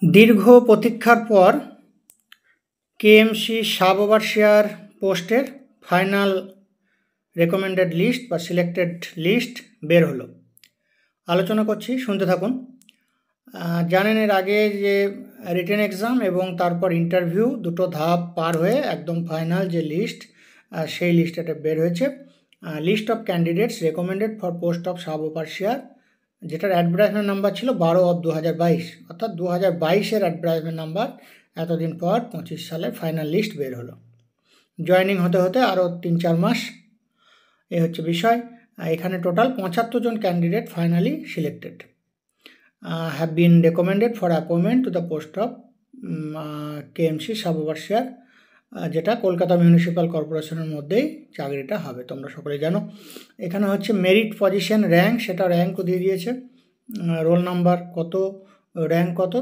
দীর্ঘ প্রতীক্ষার পর কেএমসি সাব ওভারসিয়ার পোস্টের ফাইনাল রেকমেন্ডেড লিস্ট বা সিলেক্টেড লিস্ট বের হলো। আলোচনা করছি, শুনতে থাকুন। জানেন এর আগে যে রিটেন এক্সাম এবং তারপর ইন্টারভিউ দুটো ধাপ পার হয়ে একদম ফাইনাল যে লিস্ট, সেই লিস্ট এটা বের হয়েছে। List of candidates recommended for post of sub overseer, যেটার অ্যাডভার্টাইজমেন্ট নাম্বার ছিল 12/2022, অর্থাৎ 2022-এর অ্যাডভার্টাইজমেন্ট নাম্বার। এতদিন পর 25 সালের ফাইনাল লিস্ট বের হলো। জয়েনিং হতে হতে আরও 3-4 মাস, এ হচ্ছে বিষয়। এখানে টোটাল 75 জন candidate finally selected have been recommended for appointment to the post of KMC sub overseer, যেটা কলকাতা মিউনিসিপ্যাল কর্পোরেশনের মধ্যেই চাকরিটা হবে, তোমরা সকলে জানো। এখানে হচ্ছে মেরিট পজিশন, র্যাঙ্ক, সেটা র্যাঙ্কও দিয়ে দিয়েছে, রোল নাম্বার কত, র্যাঙ্ক কত,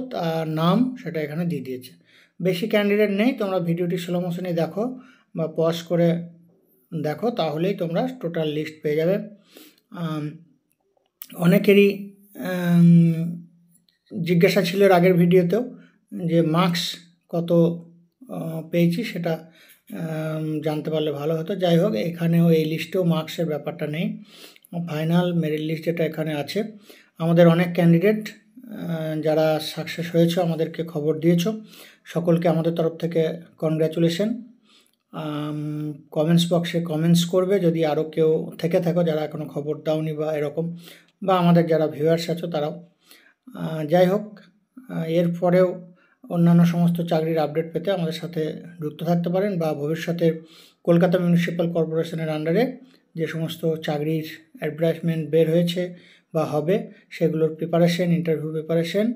নাম সেটা এখানে দিয়ে দিয়েছে। বেশি ক্যান্ডিডেট নেই, তোমরা ভিডিওটি স্লো মোশনে দেখো বা পজ করে দেখো, তাহলেই তোমরা টোটাল লিস্ট পেয়ে যাবে। অনেকেরই জিজ্ঞাসা ছিল এর আগের ভিডিওতেও যে মার্কস কত পেয়েছি, সেটা জানতে পারলে ভালো হতো। যাই হোক, এখানেও এই লিস্টেও মার্কসের ব্যাপারটা নেই, ফাইনাল মেরিট লিস্ট যেটা এখানে আছে। আমাদের অনেক ক্যান্ডিডেট যারা সাকসেস হয়েছে আমাদেরকে খবর দিয়েছ, সকলকে আমাদের তরফ থেকে কনগ্র্যাচুলেশন। কমেন্টস বক্সে কমেন্টস করবে যদি আরও কেউ থেকে থাকো যারা এখনও খবর দাওনি বা এরকম, বা আমাদের যারা ভিউয়ার্স আছো তারাও। যাই হোক, এরপরেও অন্যান্য সমস্ত চাকরির আপডেট পেতে আমাদের সাথে যুক্ত থাকতে পারেন, বা ভবিষ্যতে কলকাতা মিউনিসিপ্যাল কর্পোরেশনের আন্ডারে যে সমস্ত চাকরির অ্যাডভার্টাইজমেন্ট বের হয়েছে বা হবে, সেগুলোর প্রিপারেশন, ইন্টারভিউ প্রিপারেশন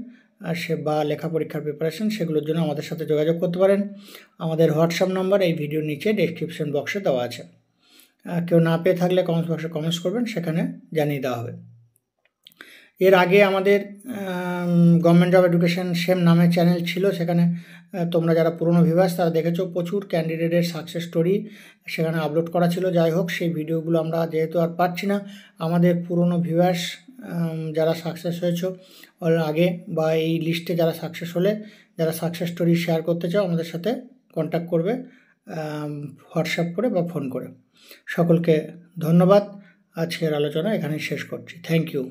বা লেখা পরীক্ষার প্রিপারেশন, সেগুলোর জন্য আমাদের সাথে যোগাযোগ করতে পারেন। আমাদের হোয়াটসঅ্যাপ নাম্বার এই ভিডিওর নিচে ডেসক্রিপশন বক্সে দেওয়া আছে। কেউ না পেয়ে থাকলে কমেন্টস বক্সে কমেন্টস করবেন, সেখানে জানিয়ে দেওয়া হবে। এর আগে আমাদের গভর্নমেন্ট জব এডুকেশন সেম নামে চ্যানেল ছিল, সেখানে তোমরা যারা পুরনো ভিউয়ার্স তারা দেখেছো প্রচুর ক্যান্ডিডেটের সাকসেস স্টোরি সেখানে আপলোড করা ছিল। যাই হোক, সেই ভিডিওগুলো আমরা যেহেতু আর পাচ্ছি না, আমাদের পুরনো ভিউয়ার্স যারা সাকসেস হয়েছো আগে বা এই লিস্টে যারা সাকসেস হলে, যারা সাকসেস স্টোরি শেয়ার করতে চাও আমাদের সাথে কন্ট্যাক্ট করবে হোয়াটসঅ্যাপ করে বা ফোন করে। সকলকে ধন্যবাদ। আজকের আলোচনা এখানেই শেষ করছি। Thank you.